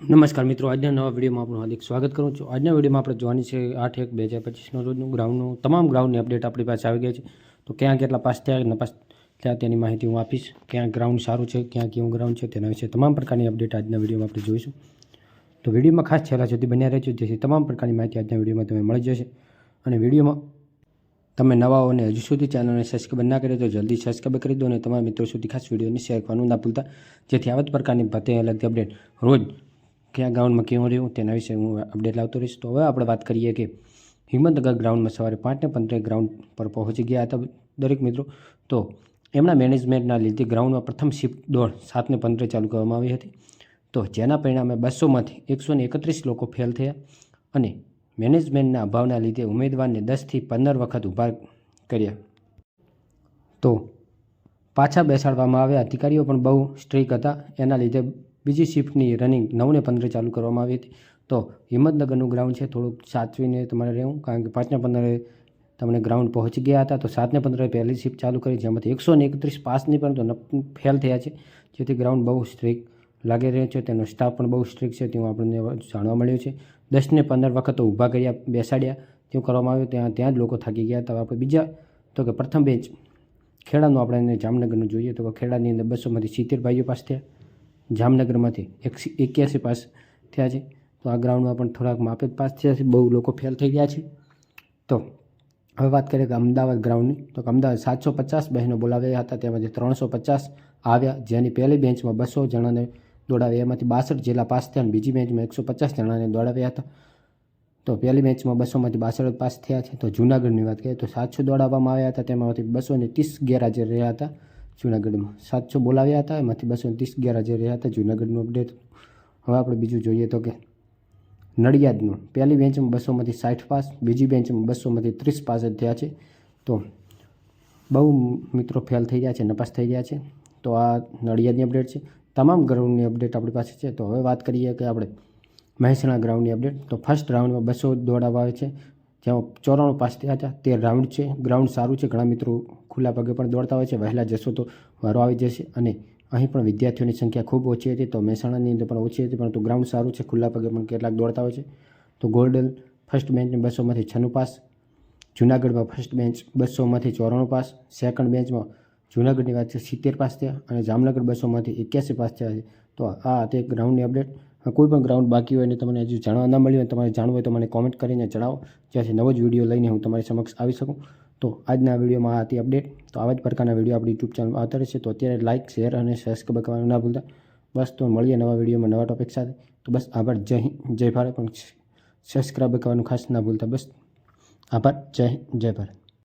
નમસ્કાર મિત્રો, આજના નવા વિડીયોમાં આપણું હાર્દિક સ્વાગત કરું છું। આજના વિડીયોમાં આપણે જોવાની છે 8/1/2025 રોજનું ગ્રાઉન્ડનું તમામ ગ્રાઉન્ડની અપડેટ આપણી પાસે આવી ગઈ છે। તો ક્યાં કેટલા પાસ થયા નપાસ થયા તેની માહિતી હું આપીશ। ક્યાં ગ્રાઉન્ડ સારું છે, ક્યાં કેવું ગ્રાઉન્ડ છે તેના વિશે તમામ પ્રકારની અપડેટ આજના વિડીયોમાં આપણે જોઈશું। તો વિડીયોમાં ખાસ છેલ્લા સુધી બન્યા રહેજો, જેથી તમામ પ્રકારની માહિતી આજના વિડીયોમાં તમને મળી જશે। અને વિડીયોમાં તમે નવા હો અને હજુ સુધી ચેનલને સબસ્ક્રાઈબ ના કરી તો જલ્દી સબસ્ક્રાઈબ કરી દો અને તમારા મિત્રો સુધી ખાસ વિડીયોને શેર કરવાનું ના ભૂલતા, જેથી આવા જ પ્રકારની ભતે લગતી અપડેટ રોજ ક્યાં ગ્રાઉન્ડમાં કેવું રહ્યું તેના વિશે હું અપડેટ લાવતો રહીશ। તો હવે આપણે વાત કરીએ કે હિંમતનગર ગ્રાઉન્ડમાં સવારે 5:15 ગ્રાઉન્ડ પર પહોંચી ગયા હતા દરેક મિત્રો। તો એમના મેનેજમેન્ટના લીધે ગ્રાઉન્ડમાં પ્રથમ શિફ્ટ દોડ 7:15 ચાલુ કરવામાં આવી હતી। તો જેના પરિણામે 200માંથી 131 લોકો ફેલ થયા અને મેનેજમેન્ટના અભાવના લીધે ઉમેદવારને 10થી 15 વખત ઊભા કર્યા। તો પાછા બેસાડવામાં આવ્યા। અધિકારીઓ પણ બહુ સ્ટ્રિક્ટ હતા, એના લીધે બીજી શિફ્ટની રનિંગ 9:15 ચાલુ કરવામાં આવી હતી। તો હિંમતનગરનું ગ્રાઉન્ડ છે, થોડુંક સાચવીને તમારે રહેવું, કારણ કે 5:15 તમને ગ્રાઉન્ડ પહોંચી ગયા હતા। તો 7:15 પહેલી શિફ્ટ ચાલુ કરી, જેમાંથી 131 પાસ નહીં પરંતુ ફેલ થયા છે, જેથી ગ્રાઉન્ડ બહુ સ્ટ્રિક્ટ લાગી રહ્યો છે। તેનો સ્ટાફ પણ બહુ સ્ટ્રિક્ટ છે તેવું આપણને જાણવા મળ્યું છે। 10 ને 15 વખત ઊભા કર્યા, બેસાડ્યા તેવું કરવામાં આવ્યું। ત્યાં જ લોકો થાકી ગયા હતા। આપણે બીજા તો કે પ્રથમ બેન્ચ ખેડાનું આપણે જામનગરનું જોઈએ તો ખેડાની અંદર 200માંથી 70 ભાઈઓ પાસ થયા, જામનગરમાંથી 81 પાસ થયા છે। તો આ ગ્રાઉન્ડમાં પણ થોડાક માપે પાસ થયા છે, બહુ લોકો ફેલ થઈ ગયા છે। તો હવે વાત કરીએ કે અમદાવાદ ગ્રાઉન્ડની, તો અમદાવાદ 750 બહેનો બોલાવ્યા હતા, તેમાંથી 350 આવ્યા, જેની પહેલી બેન્ચમાં 200 જણાને દોડાવ્યા, એમાંથી 62 જેટલા પાસ થયા અને બીજી બેન્ચમાં 150 જણાને દોડાવ્યા હતા। તો પહેલી બેન્ચમાં 200માંથી 62 પાસ થયા છે। તો જૂનાગઢની વાત કરીએ તો 700 દોડાવવામાં આવ્યા હતા, તેમાંથી 230 ગેરહાજર રહ્યા હતા। જૂનાગઢમાં 700 બોલાવ્યા હતા, એમાંથી 230 ગેરહાજર રહ્યા હતા જૂનાગઢનું અપડેટ। હવે આપણે બીજું જોઈએ તો કે નડિયાદનું પહેલી બેન્ચમાં 200માંથી 60 પાસ, બીજી બેન્ચમાં 200માંથી 30 પાસ જ થયા છે। તો બહુ મિત્રો ફેલ થઈ ગયા છે, નપાસ થઈ ગયા છે। તો આ નડિયાદની અપડેટ છે। તમામ ગ્રાઉન્ડની અપડેટ આપણી પાસે છે। તો હવે વાત કરીએ કે આપણે મહેસાણા ગ્રાઉન્ડની અપડેટ, તો ફર્સ્ટ રાઉન્ડમાં 200 દોડાવવા આવે છે, જેમાં 94 પાસ થયા હતા। 13 રાઉન્ડ છે, ગ્રાઉન્ડ સારું છે, ઘણા મિત્રો ખુલ્લા પગે પણ દોડતા હોય છે, વહેલા જશો તો વારો આવી જશે। અને અહીં પણ વિદ્યાર્થીઓની સંખ્યા ખૂબ ઓછી હતી, તો મહેસાણાની અંદર પણ ઓછી હતી, પરંતુ ગ્રાઉન્ડ સારું છે, ખુલ્લા પગે પણ કેટલાક દોડતા હોય છે। તો ગોલ્ડન ફર્સ્ટ બેન્ચમાં 200માંથી 96 પાસ, જૂનાગઢમાં ફર્સ્ટ બેન્ચ 200માંથી 94 પાસ, સેકન્ડ બેન્ચમાં જૂનાગઢની વાત છે 70 પાસ થયા અને જામનગર 200માંથી 81 પાસ થયા છે। તો આ તે ગ્રાઉન્ડની અપડેટ। કોઈ પણ ગ્રાઉન્ડ બાકી હોય અને તમને હજુ જાણવા ન મળ્યું હોય, તમારે જાણવું હોય તો મને કોમેન્ટ કરીને જણાવો, જેથી નવો જ વિડીયો લઈને હું તમારી સમક્ષ આવી શકું। તો આજના વિડીયોમાં આ હતી અપડેટ। તો આવા જ પ્રકારના વિડીયો આપણી યુટ્યુબ ચેનલ આવતા રહેશે। તો અત્યારે લાઇક, શેર અને સબસ્ક્રાઈબ કરવાનું ના ભૂલતા। બસ તો મળીએ નવા વિડીયોમાં નવા ટોપિક સાથે। તો બસ આભાર, જય હિન્દ, જય ભારત, પણ સબસ્ક્રાઈબ કરવાનું ખાસ ના ભૂલતા। બસ આભાર, જય હિન્દ, જય ભારત।